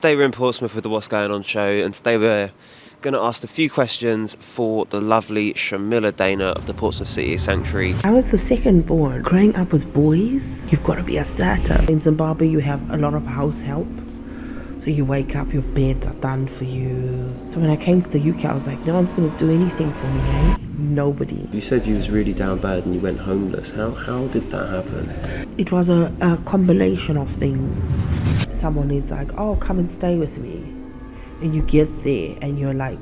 Today we're in Portsmouth with the What's Going On show, and today we're going to ask a few questions for the lovely Shamila Dhana of the Portsmouth City of Sanctuary. I was the second born. Growing up with boys, you've got to be assertive. In Zimbabwe, you have a lot of house help. So you wake up, your beds are done for you. So when I came to the UK, I was like, no one's going to do anything for me, eh? Nobody. You said you was really down bad and you went homeless. How did that happen? It was a combination of things. Someone is like, oh, come and stay with me. And you get there and you're like,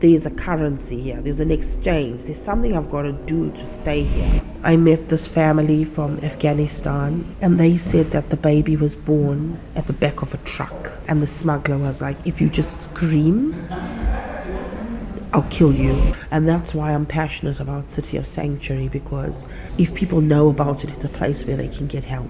there's a currency here, there's an exchange, there's something I've got to do to stay here. I met this family from Afghanistan and they said that the baby was born at the back of a truck. And the smuggler was like, if you just scream, I'll kill you. And that's why I'm passionate about City of Sanctuary, because if people know about it, it's a place where they can get help.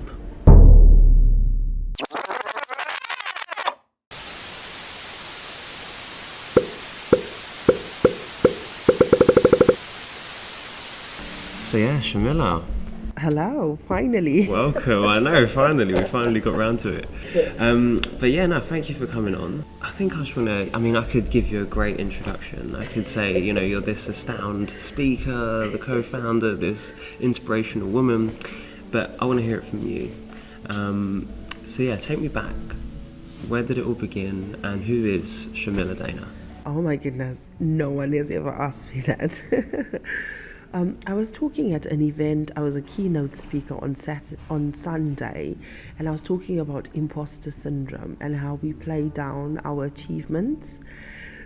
So yeah, Shamila. Hello, finally. Welcome. I know, we finally got round to it. But yeah, no, thank you for coming on. I think I just want to, I could give you a great introduction. I could say, you're this astound speaker, the co-founder, this inspirational woman, but I want to hear it from you. So yeah, take me back. Where did it all begin, and who is Shamila Dhana? Oh my goodness, no one has ever asked me that. I was talking at an event. I was a keynote speaker on Sunday, and I was talking about imposter syndrome and how we play down our achievements.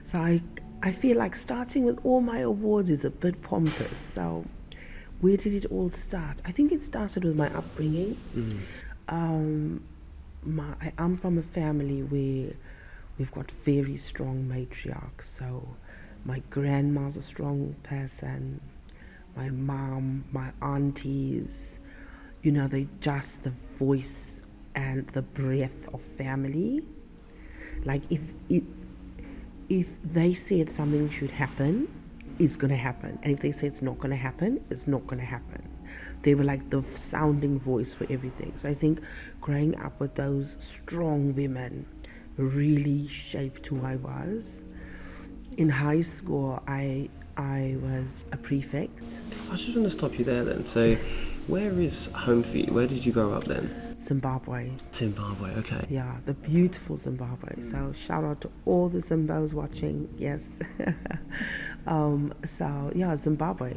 So I feel like starting with all my awards is a bit pompous. So where did it all start? I think it started with my upbringing. I'm from a family where we've got very strong matriarchs. So my grandma's a strong person. My mom, my aunties, they just the voice and the breath of family. Like if they said something should happen, it's going to happen. And if they say it's not going to happen, it's not going to happen. They were like the sounding voice for everything. So I think growing up with those strong women really shaped who I was. In high school, I was a prefect. I just want to stop you there then. So where is home for you? Where did you grow up then? Zimbabwe, okay. Yeah, the beautiful Zimbabwe. So shout out to all the Zimbos watching. Yes. So yeah, Zimbabwe,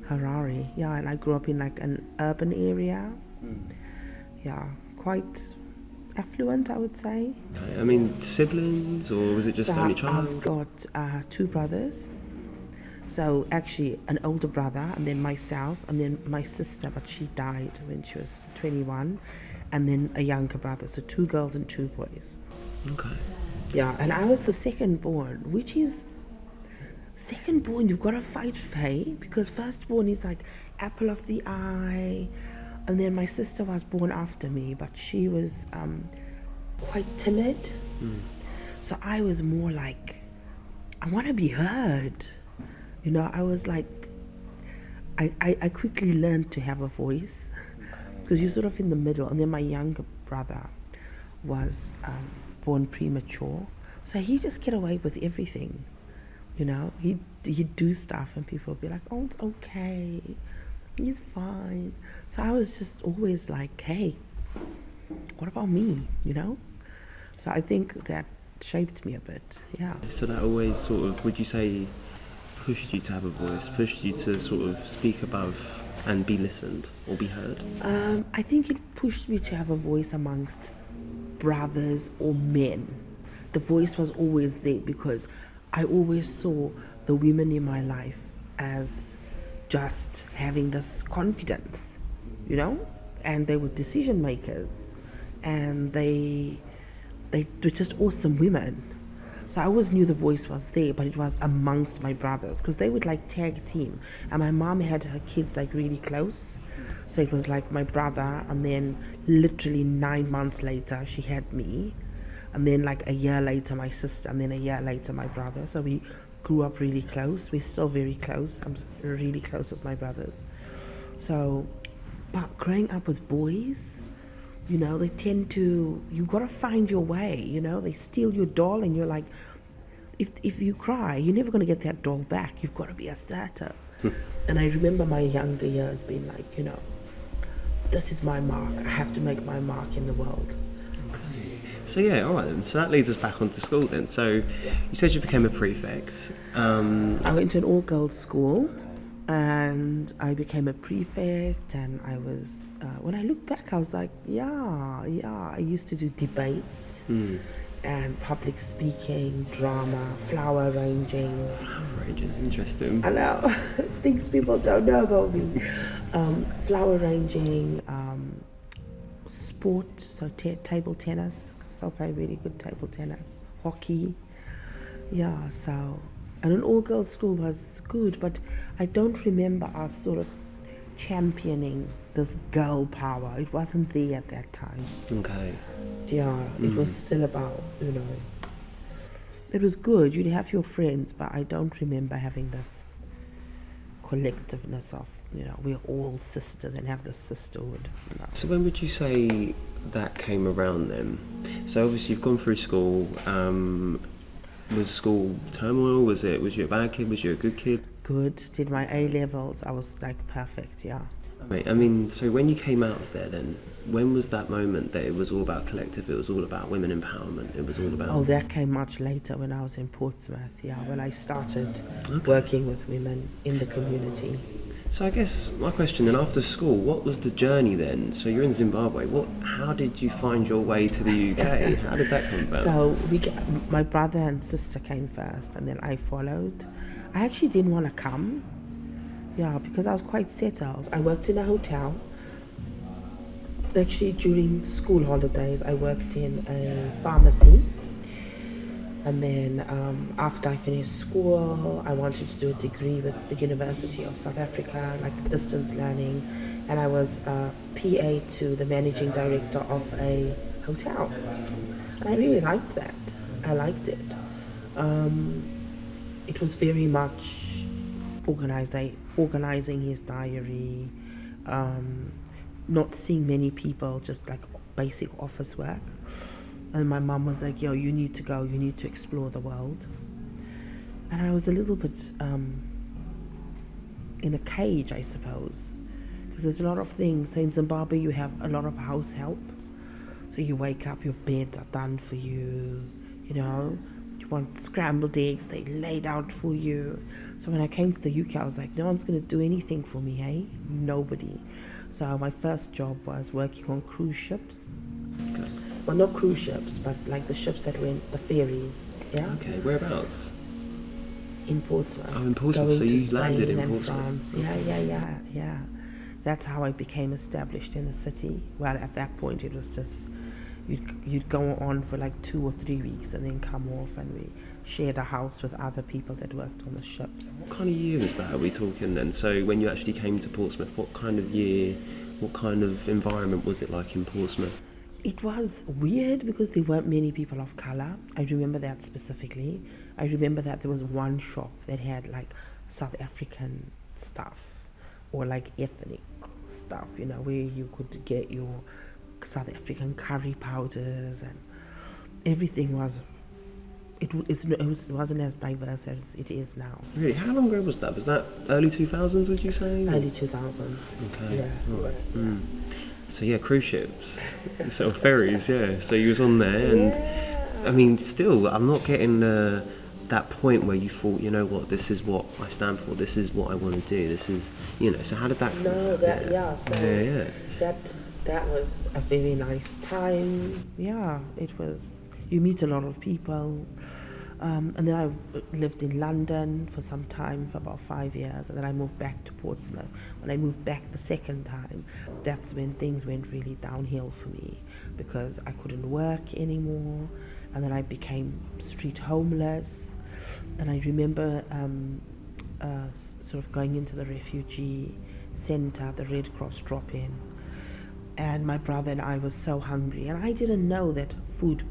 Harare. Yeah, and I grew up in like an urban area. Yeah, quite affluent, I would say. Okay. Siblings, or was it just only child? I've got 2 brothers. So actually an older brother, and then myself, and then my sister, but she died when she was 21, and then a younger brother. So 2 girls and 2 boys. Okay. Yeah, and I was the second born, which is, second born, you've got to fight for, because firstborn is like apple of the eye. And then my sister was born after me, but she was quite timid. So I was more like, I want to be heard. I was like, I quickly learned to have a voice, because you're sort of in the middle. And then my younger brother was born premature, so he just get away with everything. He'd do stuff and people would be like, oh, it's okay, he's fine. So I was just always like, hey, what about me? So I think that shaped me a bit. Yeah. So that always sort of, would you say, pushed you to have a voice, pushed you to sort of speak above and be listened or be heard? I think it pushed me to have a voice amongst brothers or men. The voice was always there because I always saw the women in my life as just having this confidence, and they were decision makers, and they were just awesome women. So I always knew the voice was there, but it was amongst my brothers, because they would like tag team, and my mom had her kids like really close. So it was like my brother, and then literally 9 months later she had me, and then like a year later my sister, and then a year later my brother. So we grew up really close. We're still very close. I'm really close with my brothers. So, but growing up with boys, They tend to, you got to find your way, they steal your doll, and you're like, if you cry, you're never going to get that doll back. You've got to be assertive. And I remember my younger years being like, this is my mark. I have to make my mark in the world. So yeah, all right then. So that leads us back onto school then. So you said you became a prefect. I went to an all-girls school, and I became a prefect, and I was, when I look back, I was like, I used to do debates and public speaking, drama, flower arranging. Flower arranging, interesting. I know, things people don't know about me. Flower arranging, sport, so table tennis. I still play really good table tennis. Hockey. Yeah, so, and an all-girls school was good, but I don't remember us sort of championing this girl power. It wasn't there at that time. Okay. Yeah, it was still about, it was good. You'd have your friends, but I don't remember having this collectiveness of, we're all sisters and have this sisterhood. No. So when would you say that came around then? So obviously you've gone through school. Was school turmoil? Was you a bad kid? Was you a good kid? Good. Did my A levels. I was like perfect. Yeah. I mean, so when you came out of there then, when was that moment that it was all about collective, it was all about women empowerment, it was all about... Oh, that came much later when I was in Portsmouth, when I started working with women in the community. So I guess my question then, after school, what was the journey then? So you're in Zimbabwe, how did you find your way to the UK? How did that come about? So my brother and sister came first, and then I followed. I actually didn't want to come, because I was quite settled. I worked in a hotel. Actually, during school holidays, I worked in a pharmacy. And then after I finished school, I wanted to do a degree with the University of South Africa, like distance learning. And I was PA to the managing director of a hotel. And I really liked that. I liked it. It was very much organizing his diary, not seeing many people, just like basic office work. And my mum was like, you need to go, you need to explore the world. And I was a little bit in a cage, I suppose, because there's a lot of things. So in Zimbabwe, you have a lot of house help. So you wake up, your beds are done for you, You want scrambled eggs, they laid out for you. So when I came to the UK, I was like, no one's going to do anything for me, hey? Nobody. So my first job was working on cruise ships. Okay. Well, not cruise ships, but like the ships that went, the ferries, Okay, whereabouts? In Portsmouth. Oh, in Portsmouth, so you landed in Portsmouth. France. Yeah. That's how I became established in the city. Well, at that point, it was just, you'd go on for like 2 or 3 weeks and then come off, and we shared a house with other people that worked on the ship. What kind of year was that, are we talking then? So when you actually came to Portsmouth, what kind of year, what kind of environment was it like in Portsmouth? It was weird because there weren't many people of colour. I remember that specifically. I remember that there was one shop that had like South African stuff or like ethnic stuff, where you could get your South African curry powders, and everything was, it wasn't as diverse as it is now. Really? How long ago was that? Was that early 2000s, would you say? Early 2000s. Okay. Yeah. All right. So cruise ships, sort of ferries, So you was on there, and I mean, still, I'm not getting that point where you thought, what, this is what I stand for, this is what I want to do, this is, so how did that come about? That was a very nice time. It was, you meet a lot of people. And then I lived in London for some time, for about 5 years, and then I moved back to Portsmouth. When I moved back the second time, that's when things went really downhill for me, because I couldn't work anymore, and then I became street homeless. And I remember sort of going into the refugee centre, the Red Cross drop-in, and my brother and I were so hungry, and I didn't know that food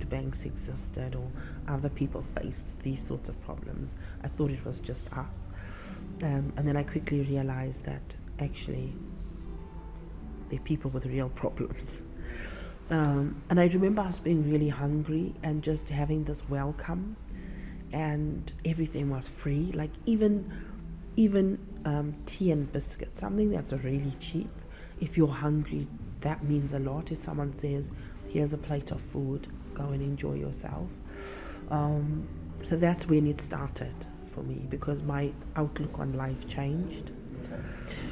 banks existed or other people faced these sorts of problems. I thought it was just us. And then I quickly realized that actually they're people with real problems. And I remember us being really hungry and just having this welcome, and everything was free. Like even tea and biscuits, something that's really cheap. If you're hungry, that means a lot. If someone says, "Here's a plate of food, go and enjoy yourself." So that's when it started for me, because my outlook on life changed.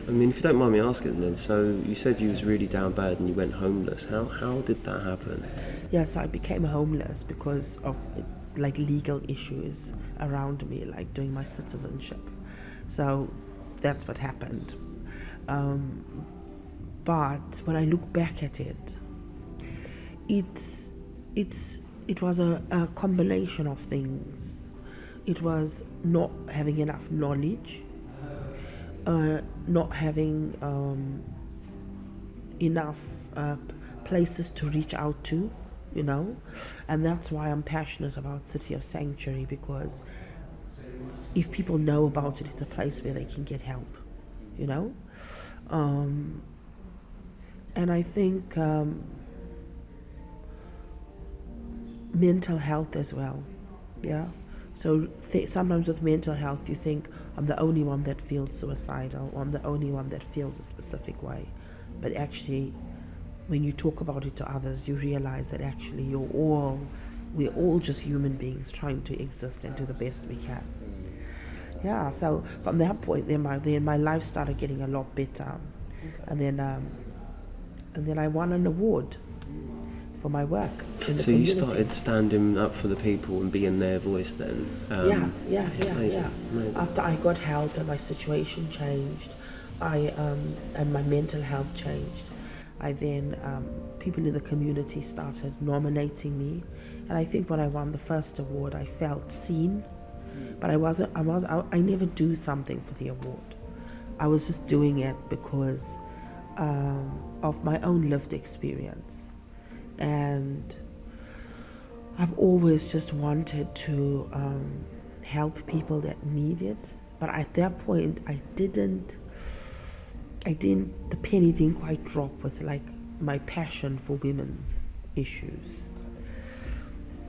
I mean, if you don't mind me asking then, so you said you was really down bad and you went homeless. How did that happen? Yeah, so I became homeless because of like legal issues around me, like doing my citizenship. So that's what happened. But when I look back at it, it was a combination of things. It was not having enough knowledge, not having enough places to reach out to, and that's why I'm passionate about City of Sanctuary, because if people know about it, it's a place where they can get help, and I think mental health as well. Yeah. So sometimes with mental health, you think I'm the only one that feels suicidal, or I'm the only one that feels a specific way. But actually, when you talk about it to others, you realize that actually we're all just human beings trying to exist and do the best we can. Yeah. So from that point, then my life started getting a lot better, and then I won an award for my work in the So community. you started standing up for the people and being their voice then? Yeah. Amazing. After I got help and my situation changed, and my mental health changed, I then people in the community started nominating me, and I think when I won the first award, I felt seen, but I never do something for the award. I was just doing it because of my own lived experience. And I've always just wanted to help people that need it. But at that point, the penny didn't quite drop with like my passion for women's issues.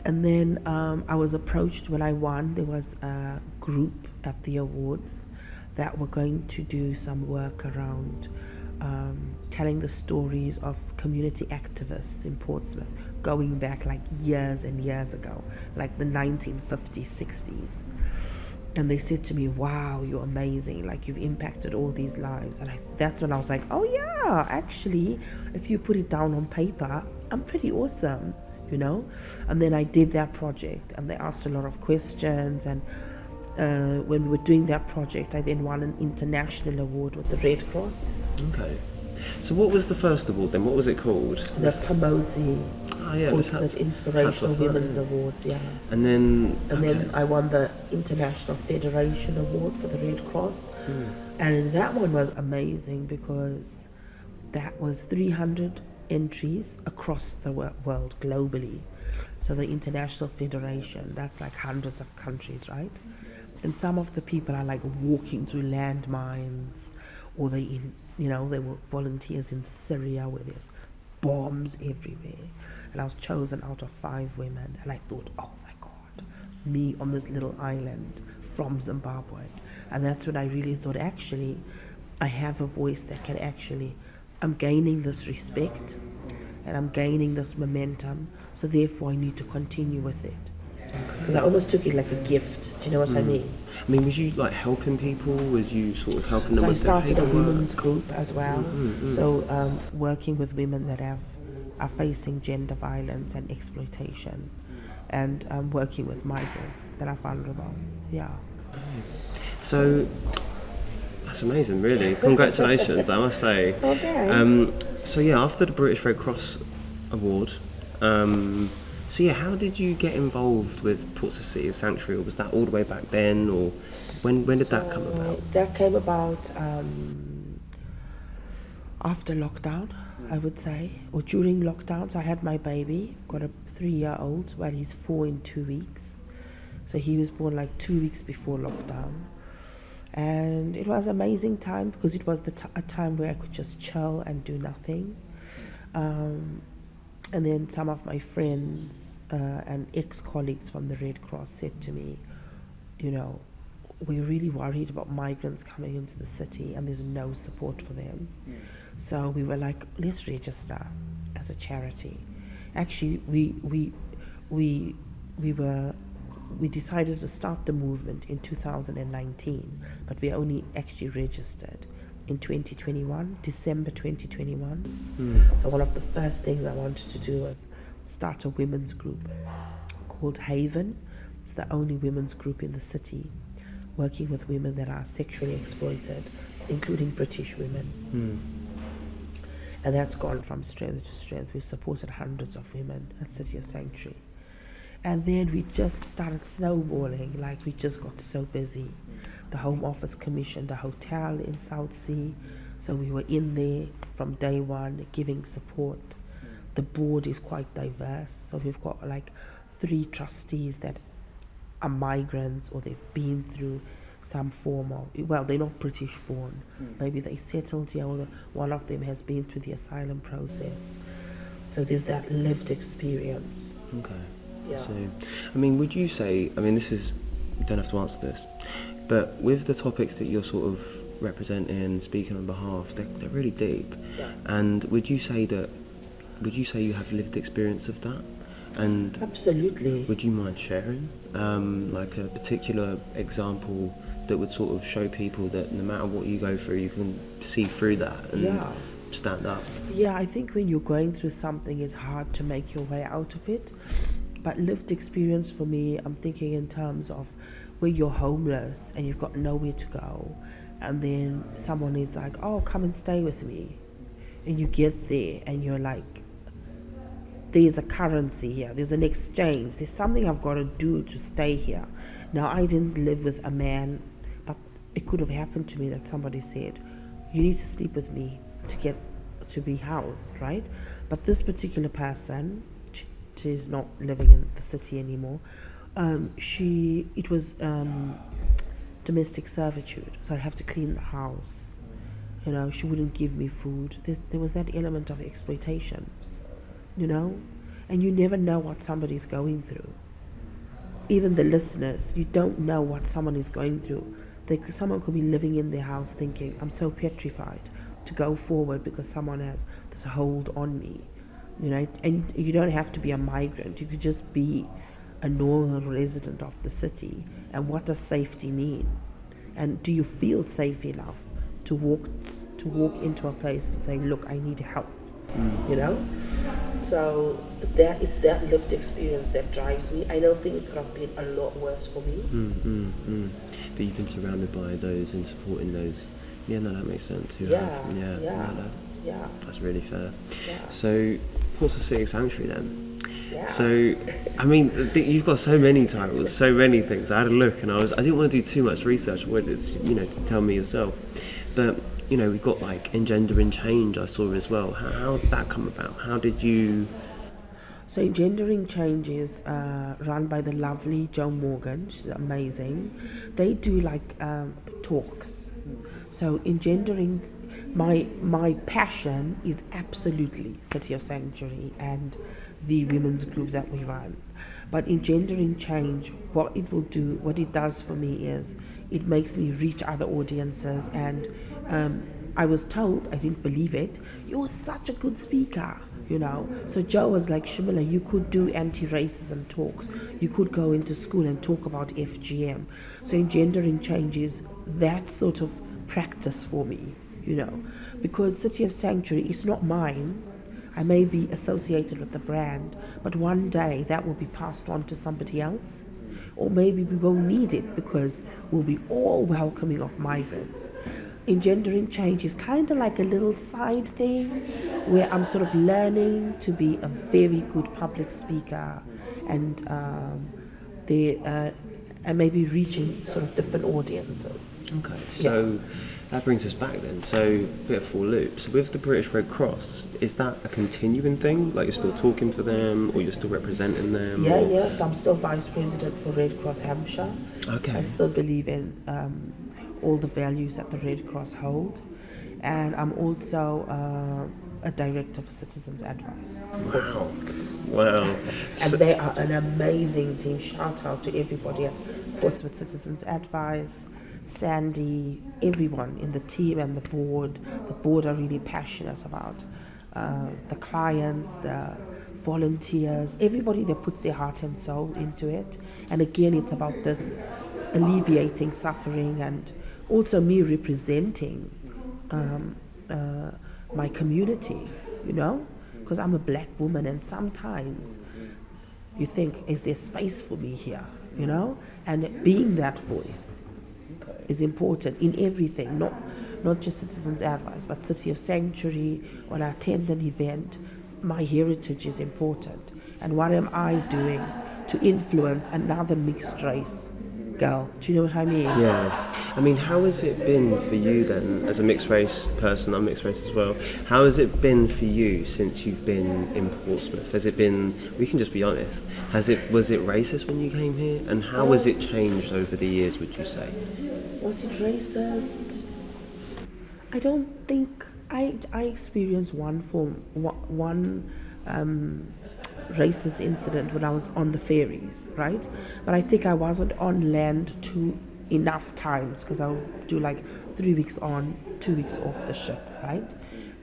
And then I was approached when I won. There was a group at the awards that were going to do some work around telling the stories of community activists in Portsmouth going back like years and years ago, like the 1950s, 60s. And they said to me, "Wow, you're amazing, like you've impacted all these lives." And that's when I was like, oh yeah, actually, if you put it down on paper, I'm pretty awesome, And then I did that project, and they asked a lot of questions, and when we were doing that project, I then won an international award with the Red Cross. Okay. So what was the first award then? What was it called? The Pomozi Portsmouth Inspirational Women's Awards, yeah. And then I won the International Federation Award for the Red Cross. And that one was amazing because that was 300 entries across the world globally. So the International Federation, that's like hundreds of countries, right? And some of the people are like walking through landmines, or they were volunteers in Syria where there's bombs everywhere. And I was chosen out of 5 women, and I thought, oh my God, me on this little island from Zimbabwe. And that's when I really thought, actually, I have a voice that can I'm gaining this respect and I'm gaining this momentum, so therefore I need to continue with it. Because I almost took it like a gift. Do you know what I mean? I mean, was you like helping people? Was you sort of helping them with their paperwork? So I started a women's group as well. So working with women that are facing gender violence and exploitation, and working with migrants that are vulnerable. Yeah. So that's amazing, really. Congratulations, I must say. Oh, thanks. So yeah, after the British Red Cross Award, so yeah, how did you get involved with Portsmouth City of Sanctuary? Or was that all the way back then, or when did that come about? That came about after lockdown, I would say, or during lockdown. So I had my baby. I've got a 3-year-old. Well, he's 4 in 2 weeks. So he was born like 2 weeks before lockdown. And it was an amazing time because it was a time where I could just chill and do nothing. And then some of my friends and ex-colleagues from the Red Cross said to me, we're really worried about migrants coming into the city and there's no support for them. So we were like, let's register as a charity. Actually, we decided to start the movement in 2019, but we only actually registered in 2021, December 2021. So one of the first things I wanted to do was start a women's group called Haven. It's the only women's group in the city working with women that are sexually exploited, including British women. And that's gone from strength to strength. We've supported hundreds of women at City of Sanctuary. And then we just started snowballing, like we just got so busy. The Home Office commissioned a hotel in South Sea, so we were in there from day one giving support. The board is quite diverse, so we've got like 3 trustees that are migrants or they've been through some form of, well, they're not British born, maybe they settled here, or one of them has been through the asylum process. So there's that lived experience. Okay. Yeah. So, I mean, would you say, you don't have to answer this, but with the topics that you're sort of representing, speaking on behalf, they're really deep. Yeah. And would you say you have lived experience of that? And Absolutely. would you mind sharing, like a particular example that would sort of show people that no matter what you go through, you can see through that and stand up? Yeah, I think when you're going through something, it's hard to make your way out of it. But lived experience for me, I'm thinking in terms of where you're homeless and you've got nowhere to go, and then someone is like, oh, come and stay with me. And you get there and you're like, there's a currency here, there's an exchange, there's something I've got to do to stay here. Now, I didn't live with a man, but it could have happened to me that somebody said, you need to sleep with me to get to be housed, right? But this particular person, she's not living in the city anymore. It was domestic servitude, so I'd have to clean the house. She wouldn't give me food. There was that element of exploitation, and you never know what somebody's going through. Even the listeners, you don't know what someone is going through. Someone could be living in their house thinking, I'm so petrified to go forward because someone has this hold on me. And you don't have to be a migrant. You could just be a normal resident of the city. And what does safety mean? And do you feel safe enough to walk into a place and say, look, I need help? So it's that lived experience that drives me. I know things could have been a lot worse for me. But you've been surrounded by those and supporting those. Yeah, no, that makes sense. Yeah. That's really fair. Yeah. So, Portsmouth City of Sanctuary then. Yeah. So, I mean, you've got so many titles, so many things. I had a look and I didn't want to do too much research. I wanted to tell me yourself. But, we've got like Engendering Change I saw as well. How did that come about? How did you... So Engendering Change is run by the lovely Jo Morgan. She's amazing. They do like talks. So Engendering, my passion is absolutely City of Sanctuary and the women's group that we run. But Engendering Change, what it does for me is it makes me reach other audiences. And I was told, I didn't believe it, you're such a good speaker. So Jo was like, Shamila, you could do anti-racism talks. You could go into school and talk about FGM. So Engendering Change is that sort of practice for me, because City of Sanctuary is not mine. I may be associated with the brand, but one day that will be passed on to somebody else. Or maybe we won't need it because we'll be all welcoming of migrants. Engendering Change is kind of like a little side thing where I'm sort of learning to be a very good public speaker and maybe reaching sort of different audiences. Okay, so that brings us back then. So, a bit of full loop. So with the British Red Cross, is that a continuing thing? Like you're still talking for them or you're still representing them? Yes, I'm still Vice President for Red Cross Hampshire. Okay. I still believe in all the values that the Red Cross hold. And I'm also a director for Citizens Advice. Wow. And they are an amazing team. Shout out to everybody at Portsmouth Citizens Advice, Sandy, everyone in the team and the board. The board are really passionate about the clients, the volunteers, everybody that puts their heart and soul into it. And again, it's about this alleviating suffering and also me representing my community, you know, because I'm a black woman, and sometimes you think, is there space for me here, you know? And being that voice is important in everything, not just Citizens Advice, but City of Sanctuary. When I attend an event, my heritage is important. And what am I doing to influence another mixed race girl? Do you know what I mean? Yeah. I mean, how has it been for you then, as a mixed race person? I'm mixed race as well. How has it been for you since you've been in Portsmouth? Has it been, we can just be honest, was it racist when you came here? And how has it changed over the years, would you say? Was it racist? I don't think, I experienced one racist incident when I was on the ferries, right? But I think I wasn't on land enough times, because I'll do like 3 weeks on, 2 weeks off the ship, right?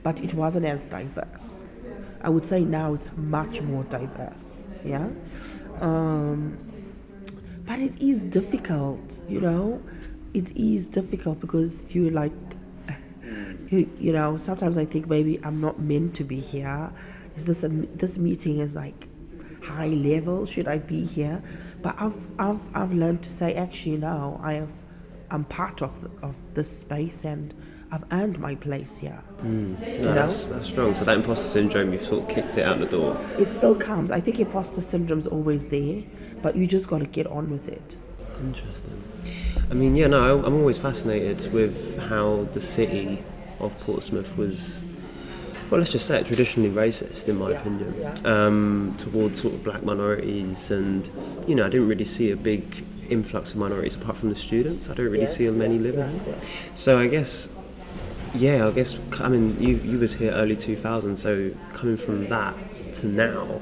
But it wasn't as diverse. I would say now it's much more diverse, yeah? But it is difficult, you know? It is difficult because you're like, you know, sometimes I think maybe I'm not meant to be here. This meeting is like high level. Should I be here? But I've learned to say, actually, no. I'm part of this space, and I've earned my place here. That's strong. So that imposter syndrome, you've sort of kicked it out the door. It still comes. I think imposter syndrome's always there, but you just got to get on with it. Interesting. I mean, yeah, no, I'm always fascinated with how the city of Portsmouth was, well, let's just say it, traditionally racist, in my opinion, towards sort of black minorities. And, you know, I didn't really see a big influx of minorities apart from the students. I don't really see many living here. So I mean, you was here early 2000, so coming from that to now,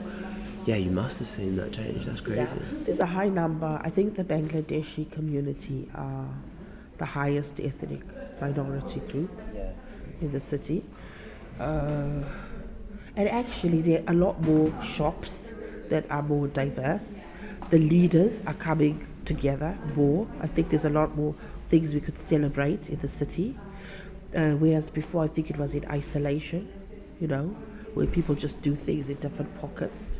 yeah, you must have seen that change. That's crazy. Yeah. There's a high number. I think the Bangladeshi community are the highest ethnic minority group in the city. And actually, there are a lot more shops that are more diverse. The leaders are coming together more. I think there's a lot more things we could celebrate in the city. Whereas before, I think it was in isolation, you know, where people just do things in different pockets.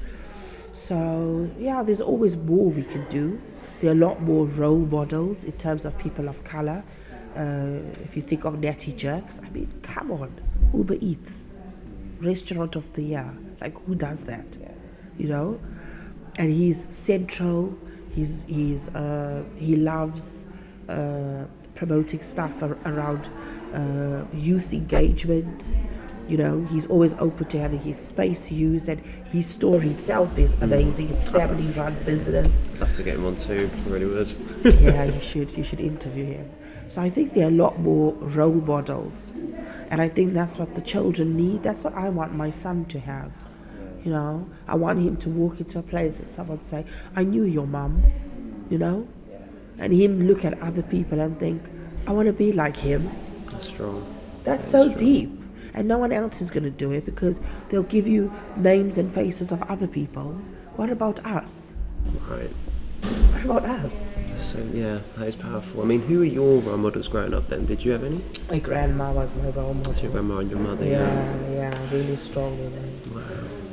So, yeah, there's always more we can do. There are a lot more role models in terms of people of colour. If you think of Natty Jerks, I mean, come on, Uber Eats, Restaurant of the Year. Like, who does that? You know? And he's central. He loves promoting stuff around youth engagement. You know, he's always open to having his space used, and his story itself is amazing. It's family-run business. I'd love to get him on too, I really would. Yeah, you should interview him. So I think there are a lot more role models, and I think that's what the children need. That's what I want my son to have. You know, I want him to walk into a place and someone say, "I knew your mum," you know, and him look at other people and think, "I want to be like him." That's strong. That's so strong. Deep. And no one else is going to do it because they'll give you names and faces of other people. What about us? Right. What about us? So, yeah, that is powerful. I mean, who are your role models growing up then? Did you have any? My grandma was my role model. So your grandma and your mother? Yeah, really strong women. Wow.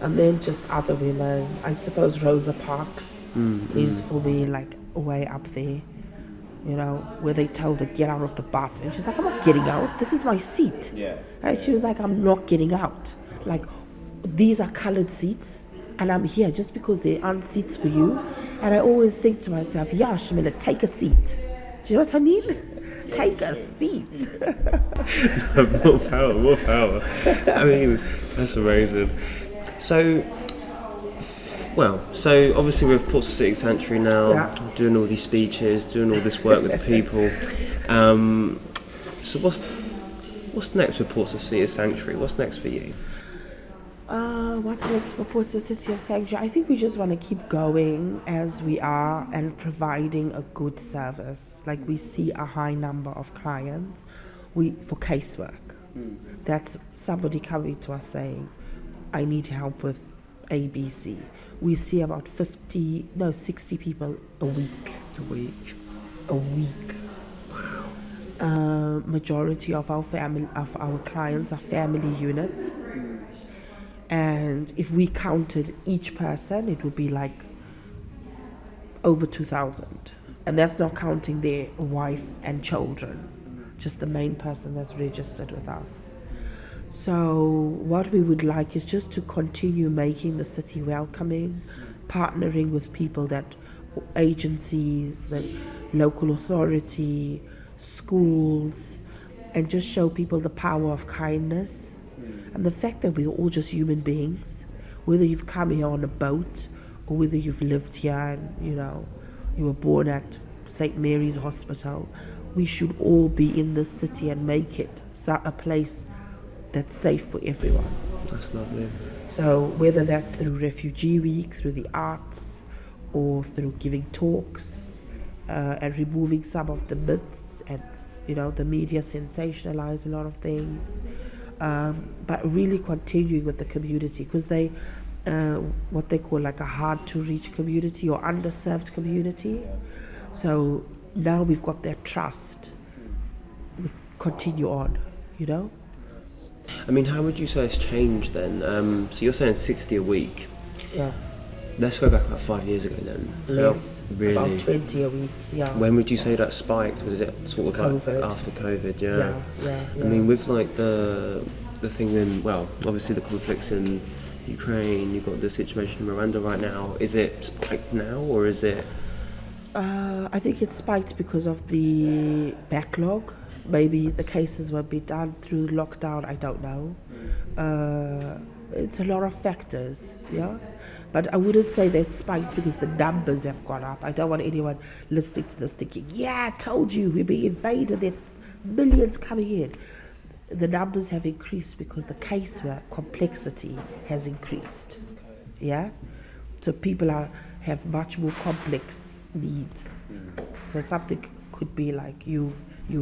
And then just other women. I suppose Rosa Parks is for me like way up there. You know, where they told her, get out of the bus. And she's like, I'm not getting out. This is my seat. Yeah. And she was like, I'm not getting out. Like, these are colored seats, and I'm here just because there aren't seats for you. And I always think to myself, yeah, Shamila, take a seat. Do you know what I mean? Take a seat. More power. I mean, that's amazing. So obviously we're Portsmouth City of Sanctuary now, doing all these speeches, doing all this work with the people. So what's next with Portsmouth City of Sanctuary? What's next for you? What's next for Portsmouth City of Sanctuary? I think we just want to keep going as we are and providing a good service. Like we see a high number of clients for casework. That's somebody coming to us saying, I need help with ABC. We see about 60 people a week. A week. Majority of our clients are family units. And if we counted each person, it would be like over 2,000. And that's not counting their wife and children, just the main person that's registered with us. So what we would like is just to continue making the city welcoming, partnering with people agencies, the local authority, schools, and just show people the power of kindness. And the fact that we're all just human beings, whether you've come here on a boat or whether you've lived here and, you were born at St. Mary's Hospital, we should all be in this city and make it a place that's safe for everyone. That's lovely. So whether that's through Refugee Week, through the arts, or through giving talks and removing some of the myths and, the media sensationalize a lot of things. But really continuing with the community, because they what they call like a hard to reach community or underserved community. So now we've got their trust, we continue on. I mean, how would you say it's changed then? So you're saying 60 a week. Yeah. Let's go back about 5 years ago then. Less. Really? About 20 a week, yeah. When would you say that spiked? Was it sort of COVID. like after COVID? Yeah. Yeah. I mean, with like the thing in, obviously the conflicts in Ukraine, you've got the situation in Rwanda right now. Is it spiked now or is it? I think it spiked because of the backlog. Maybe the cases will be done through lockdown, I don't know. It's a lot of factors, yeah? But I wouldn't say they're spiked because the numbers have gone up. I don't want anyone listening to this thinking, I told you, we're being invaded, there are millions coming in. The numbers have increased because the casework complexity has increased, yeah? So people have much more complex needs. So something could be like you're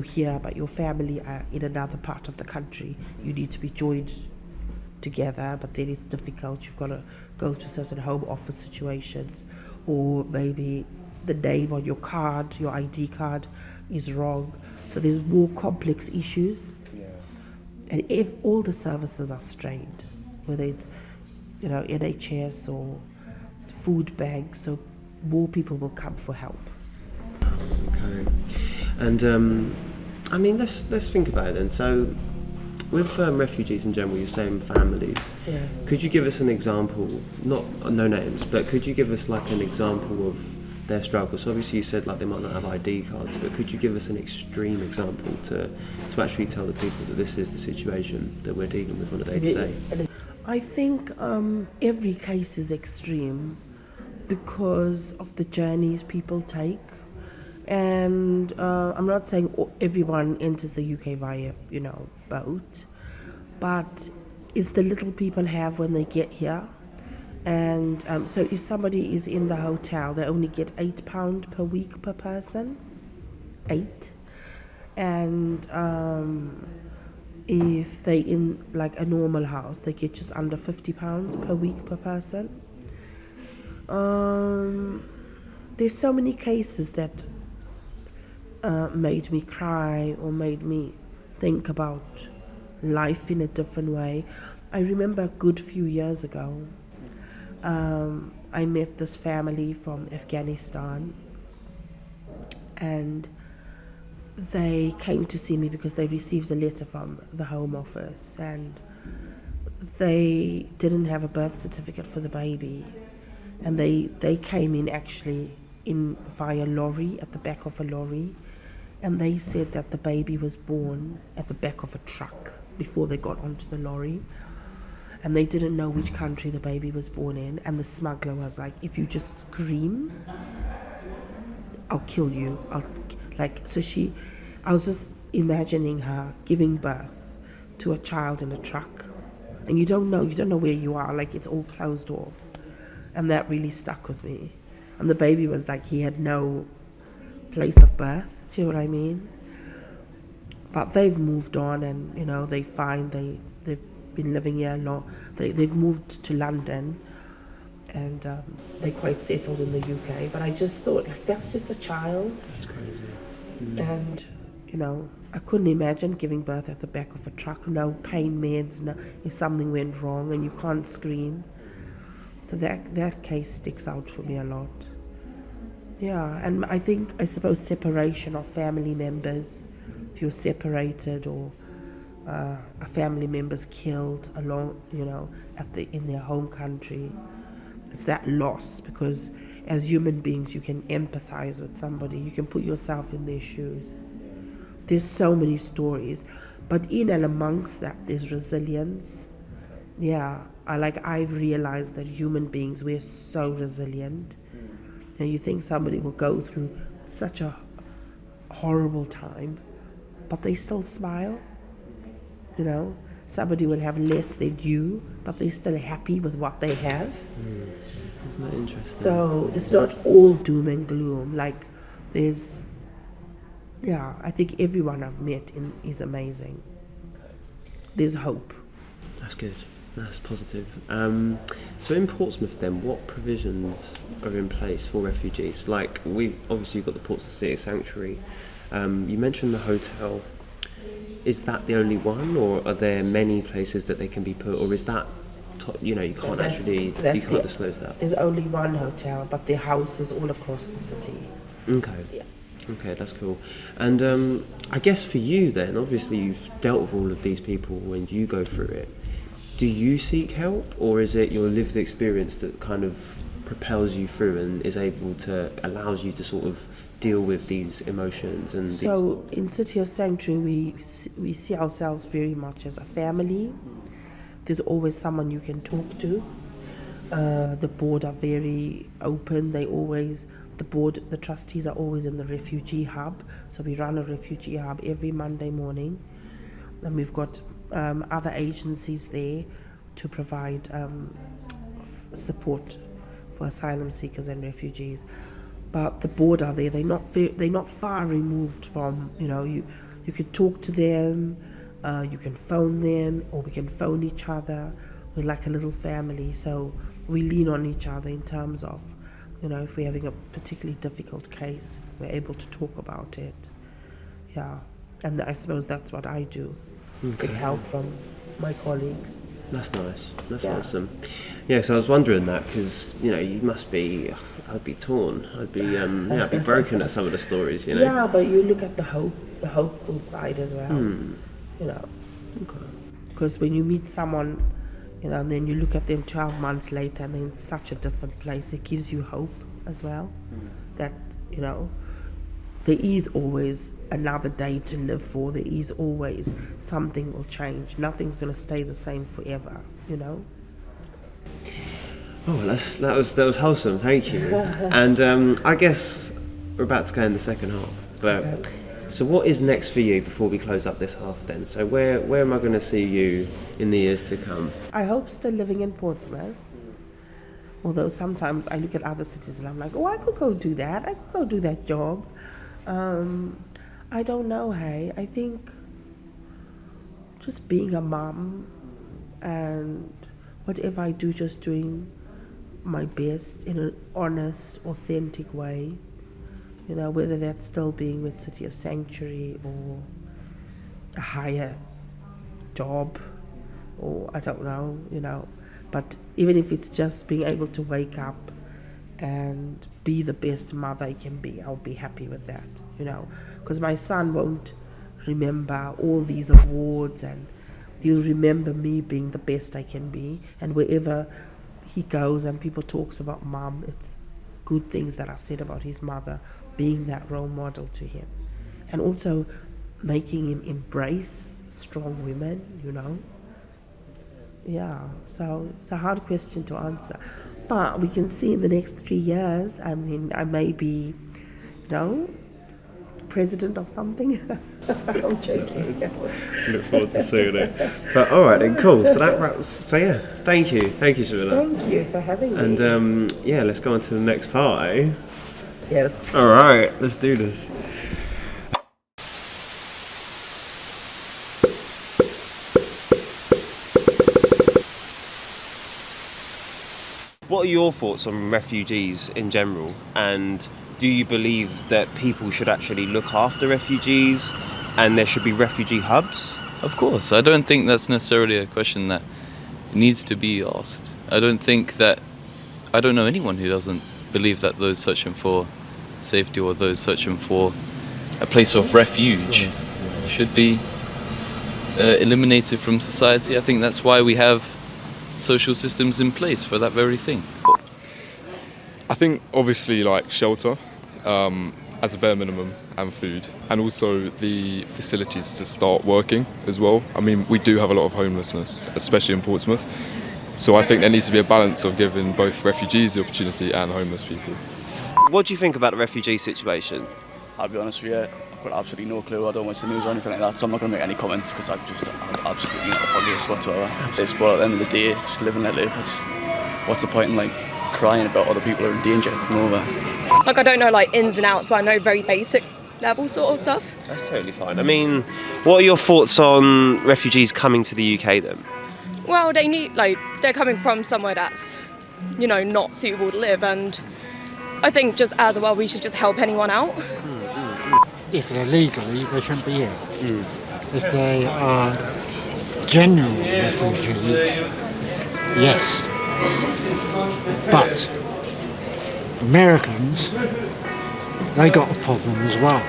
here, but your family are in another part of the country. You need to be joined together, but then it's difficult. You've got to go to certain home office situations, or maybe the name on your card, your ID card, is wrong. So there's more complex issues. Yeah. And if all the services are strained, whether it's NHS or food banks, so more people will come for help. Okay. And I mean, let's think about it then. So with refugees in general, you're saying families. Yeah. Could you give us an example, no names, but could you give us like an example of their struggle? So obviously you said like they might not have ID cards, but could you give us an extreme example to actually tell the people that this is the situation that we're dealing with on a day-to-day? I think every case is extreme because of the journeys people take. And I'm not saying everyone enters the UK via, boat, but it's the little people have when they get here. And so if somebody is in the hotel, they only get £8 per week per person, 8. And if they in like a normal house, they get just under £50 per week per person. There's so many cases that made me cry or made me think about life in a different way. I remember a good few years ago, I met this family from Afghanistan, and they came to see me because they received a letter from the Home Office, and they didn't have a birth certificate for the baby, and they came in actually via lorry, at the back of a lorry, and they said that the baby was born at the back of a truck before they got onto the lorry, and they didn't know which country the baby was born in, and the smuggler was like, if you just scream, I'll kill you. I was just imagining her giving birth to a child in a truck, and you don't know where you are, like it's all closed off. And that really stuck with me. And the baby was like, he had no place of birth, do you know what I mean? But they've moved on, and they've been living here long. They've moved to London, and they're quite settled in the UK. But I just thought, like, that's just a child. That's crazy. And I couldn't imagine giving birth at the back of a truck. No pain meds, no, if something went wrong, and you can't scream. So that case sticks out for me a lot. Yeah, and I suppose separation of family members. If you're separated, or a family member's killed along, in their home country, it's that loss, because as human beings you can empathize with somebody, you can put yourself in their shoes. There's so many stories, but in and amongst that there's resilience. Yeah, I've realized that human beings, we're so resilient. And you think somebody will go through such a horrible time, but they still smile. Somebody will have less than you, but they're still happy with what they have. Isn't that interesting? So it's not all doom and gloom. Like, I think everyone I've met is amazing. There's hope. That's good. That's positive. So in Portsmouth then, what provisions are in place for refugees? Like, you've got the Portsmouth City of Sanctuary. You mentioned the hotel. Is that the only one, or are there many places that they can be put, or is that, you can't disclose that? There's only one hotel, but the house is all across the city. Okay. Yeah. Okay, that's cool. And I guess for you then, obviously you've dealt with all of these people and you go through it. Do you seek help, or is it your lived experience that kind of propels you through and allows you to sort of deal with these emotions? And so in City of Sanctuary, we see ourselves very much as a family. There's always someone you can talk to. The board are very open. The trustees are always in the refugee hub. So we run a refugee hub every Monday morning, and we've got other agencies there to provide support for asylum seekers and refugees. But the board are there. They're not far removed from. You could talk to them. You can phone them, or we can phone each other. We're like a little family, so we lean on each other in terms of, if we're having a particularly difficult case, we're able to talk about it. Yeah, and I suppose that's what I do. Okay. Get help from my colleagues. That's nice. That's awesome. Yeah, so I was wondering that, because you must be. I'd be torn. I'd be broken at some of the stories. Yeah, but you look at the hopeful side as well. Because when you meet someone, and then you look at them 12 months later and they're in such a different place, it gives you hope as well. That there is always another day to live for. There is always something will change. Nothing's going to stay the same forever. Oh, that was wholesome. Thank you. And I guess we're about to go in the second half. But Okay. So what is next for you before we close up this half then? So where am I going to see you in the years to come? I hope still living in Portsmouth. Although sometimes I look at other cities and I'm like, I could go do that. I could go do that job. I don't know, hey. I think just being a mum, and whatever I do, just doing my best in an honest, authentic way. Whether that's still being with City of Sanctuary or a higher job, or I don't know, but even if it's just being able to wake up and be the best mother I can be, I'll be happy with that, because my son won't remember all these awards, and he'll remember me being the best I can be. And wherever he goes and people talks about mum, it's good things that are said about his mother, being that role model to him, and also making him embrace strong women. Yeah, so it's a hard question to answer, but we can see in the next 3 years, I may be, president of something. I'm joking. Look forward to seeing it. But all right then, cool. So that wraps. So yeah, thank you, Shamila. Thank you for having me. And yeah, let's go on to the next part. Eh? Yes. All right, let's do this. What are your thoughts on refugees in general, and do you believe that people should actually look after refugees and there should be refugee hubs? Of course, I don't think that's necessarily a question that needs to be asked. I don't know anyone who doesn't believe that those searching for safety or those searching for a place of refuge should be eliminated from society. I think that's why we have social systems in place for that very thing. I think obviously like shelter as a bare minimum and food, and also the facilities to start working as well. I mean, we do have a lot of homelessness, especially in Portsmouth. So I think there needs to be a balance of giving both refugees the opportunity and homeless people. What do you think about the refugee situation? I'll be honest with you, I've got absolutely no clue. I don't watch the news or anything like that, so I'm not going to make any comments because I'm absolutely not foggiest whatsoever. It's, well, at the end of the day, just live and let live. What's the point in like crying about other people who are in danger coming over? Like, I don't know like ins and outs, but I know very basic level sort of stuff. That's totally fine. I mean, what are your thoughts on refugees coming to the UK then? Well, they're coming from somewhere that's, not suitable to live, and I think just as well we should just help anyone out. If they're legally, they shouldn't be here. If they are genuine refugees, yes. But Americans, they got a problem as well.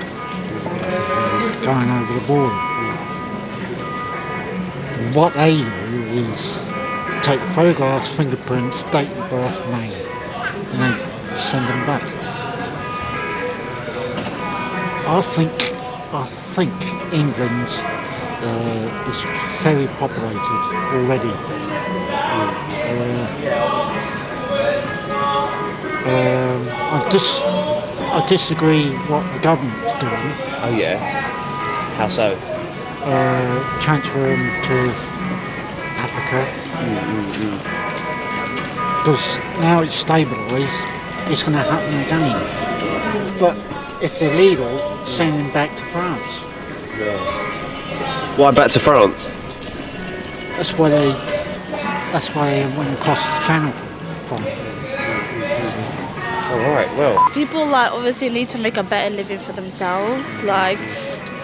Refugees going over the border. What they do is take the photographs, fingerprints, date of birth, name, and then send them back. I think England is very populated already. I disagree what the government's doing. Oh yeah? How so? Transfer them to Africa. Because now it's stabilised, it's going to happen again. But if they're legal, send them back to France. Why back to France? That's why they went across the channel from. Alright, well. People obviously need to make a better living for themselves. Like,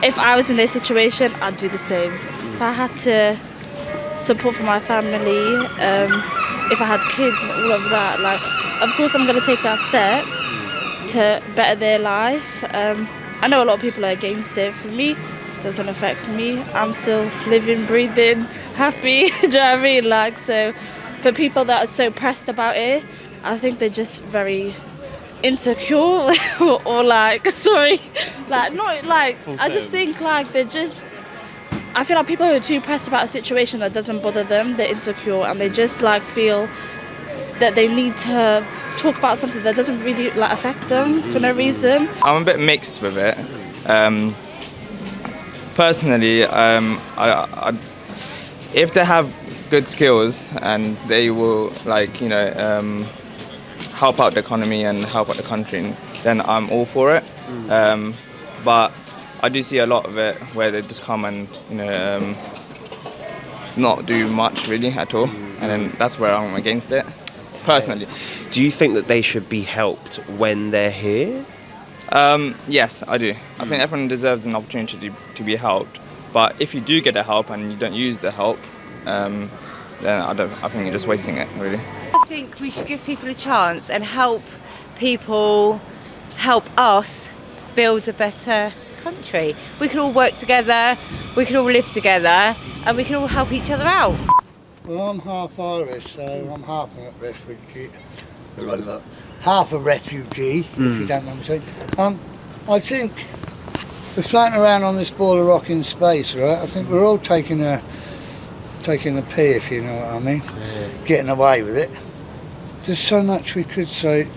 if I was in their situation, I'd do the same. If I had to support for my family, if I had kids and all of that, of course I'm going to take that step to better their life. I know a lot of people are against it. For me, it doesn't affect me. I'm still living, breathing, happy. Do you know what I mean? So for people that are so pressed about it, I think they're just very insecure or sorry. I just think they're just, I feel like people who are too pressed about a situation that doesn't bother them, they're insecure and they just feel that they need to talk about something that doesn't really affect them for no reason. I'm a bit mixed with it. Personally, I if they have good skills and they will help out the economy and help out the country, then I'm all for it. But I do see a lot of it where they just come and not do much really at all, and then that's where I'm against it. Personally. Do you think that they should be helped when they're here? Yes, I do. I think everyone deserves an opportunity to be helped. But if you do get the help and you don't use the help, then I think you're just wasting it, really. I think we should give people a chance and help people help us build a better country. We can all work together, we can all live together, and we can all help each other out. Well, I'm half Irish, so I'm half a refugee. Half a refugee, if you don't mind me saying. I think we're floating around on this ball of rock in space, right? I think we're all taking a pee, if you know what I mean. Getting away with it. There's so much we could say.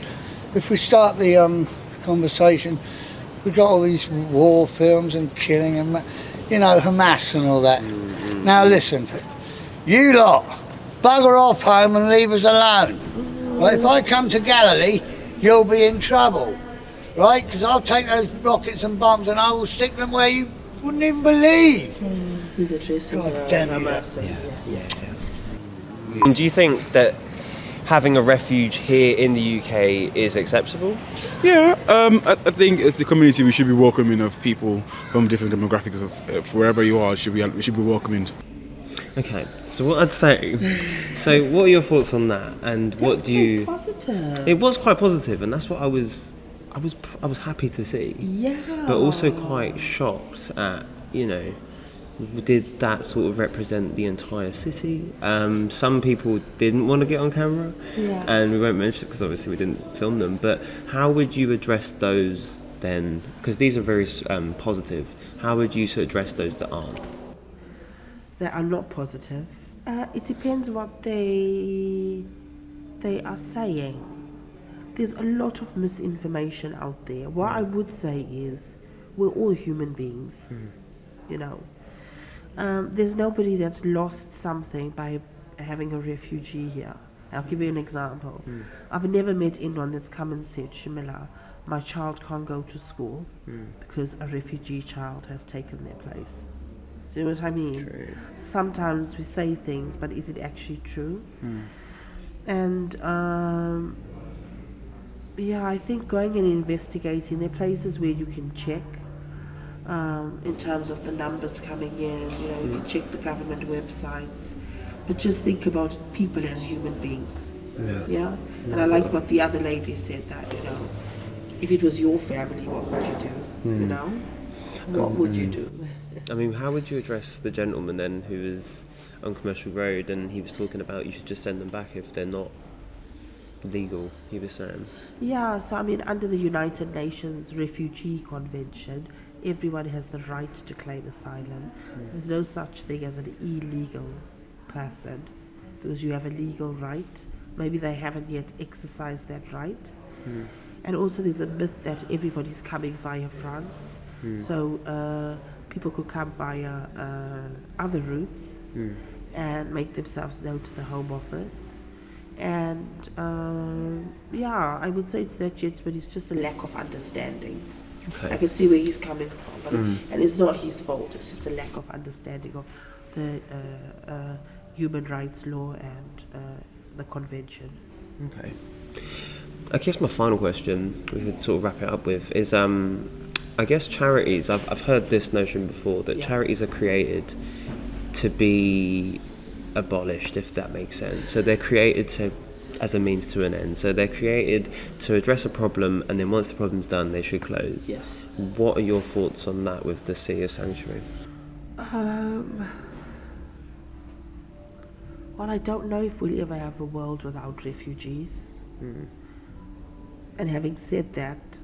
If we start the conversation, we've got all these war films and killing and, you know, Hamas and all that. Now listen, you lot, bugger off home and leave us alone. Right, if I come to Galilee, you'll be in trouble, right? Because I'll take those rockets and bombs and I will stick them where you wouldn't even believe. He's addressing God damn you. Hamas. And do you think that having a refuge here in the UK is acceptable? Yeah, I think it's a community we should be welcoming of people from different demographics. Of wherever you are, we should be welcoming. Okay, so what I'd say, so what are your thoughts on that? And what do you? Positive. It was quite positive, and that's what I was happy to see. Yeah. But also quite shocked at, you know, did that sort of represent the entire city? Some people didn't want to get on camera, and we won't mention it because obviously we didn't film them. But how would you address those then? Because these are very positive. How would you address those that aren't? That are not positive. It depends what they are saying. There's a lot of misinformation out there. What I would say is, we're all human beings, you know. There's nobody that's lost something by having a refugee here. I'll give you an example. I've never met anyone that's come and said, Shamila, my child can't go to school because a refugee child has taken their place. Do you know what I mean? True. Sometimes we say things, but is it actually true? And I think going and investigating, there are places where you can check in terms of the numbers coming in, you know, you can check the government websites, but just think about people as human beings. Yeah? And I like what the other lady said, that, you know, if it was your family, what would you do? You know? What would you do? I mean, how would you address the gentleman then who was on Commercial Road and he was talking about you should just send them back if they're not legal, he was saying? Yeah, so I mean, under the United Nations Refugee Convention, everyone has the right to claim asylum. So there's no such thing as an illegal person, because you have a legal right. Maybe they haven't yet exercised that right. And also there's a myth that everybody's coming via France. So people could come via other routes and make themselves known to the Home Office. And I would say to that gentleman, it's just a lack of understanding. I can see where he's coming from, but, and it's not his fault. It's just a lack of understanding of the human rights law and the convention. Okay. I guess my final question, we could sort of wrap it up with, is I guess charities, I've heard this notion before, that charities are created to be abolished, if that makes sense. So they're created as a means to an end. So they're created to address a problem, and then once the problem's done, they should close. Yes. What are your thoughts on that with the City of Sanctuary? Well, I don't know if we'll ever have a world without refugees. And having said that,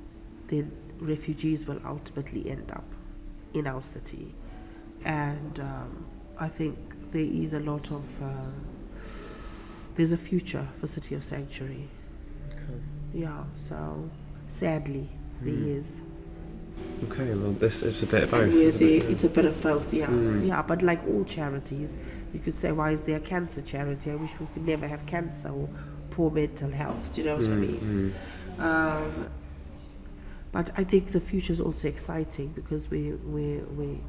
then refugees will ultimately end up in our city. And I think there is a lot of there's a future for City of Sanctuary. Yeah, so sadly there is. Okay, well, this is a bit of both. It's a bit of both, yeah. Yeah, but like all charities, you could say, why is there a cancer charity? I wish we could never have cancer or poor mental health. Do you know what I mean? But I think the future is also exciting because we're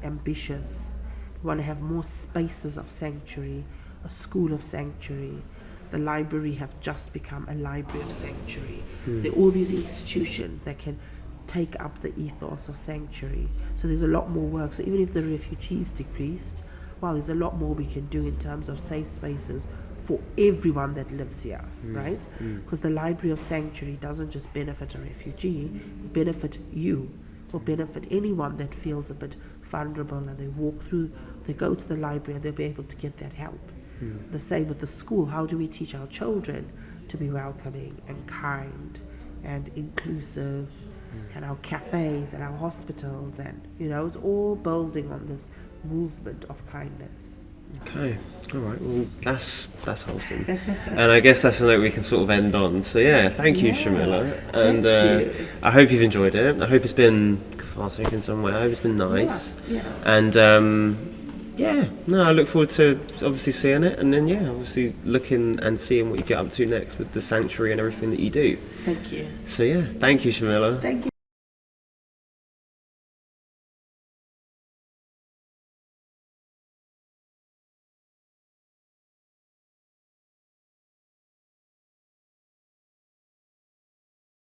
ambitious. We want to have more spaces of sanctuary, a school of sanctuary. The library have just become a library of sanctuary. There are all these institutions that can take up the ethos of sanctuary. So there's a lot more work. So even if the refugees decreased, well, there's a lot more we can do in terms of safe spaces for everyone that lives here, right? Because the Library of Sanctuary doesn't just benefit a refugee, it benefit you, or benefit anyone that feels a bit vulnerable and they go to the library and they'll be able to get that help. The same with the school. How do we teach our children to be welcoming and kind and inclusive? And our cafes and our hospitals, and it's all building on this movement of kindness. Okay, all right, well that's wholesome. And I guess that's something we can sort of end on. So yeah, thank you, Shamila, and I hope you've enjoyed it. I hope it's been taken somewhere. I hope it's been nice. Yeah. And I look forward to obviously seeing it, and then obviously looking and seeing what you get up to next with the Sanctuary and everything that you do. Thank you. So thank you, Shamila. Thank you.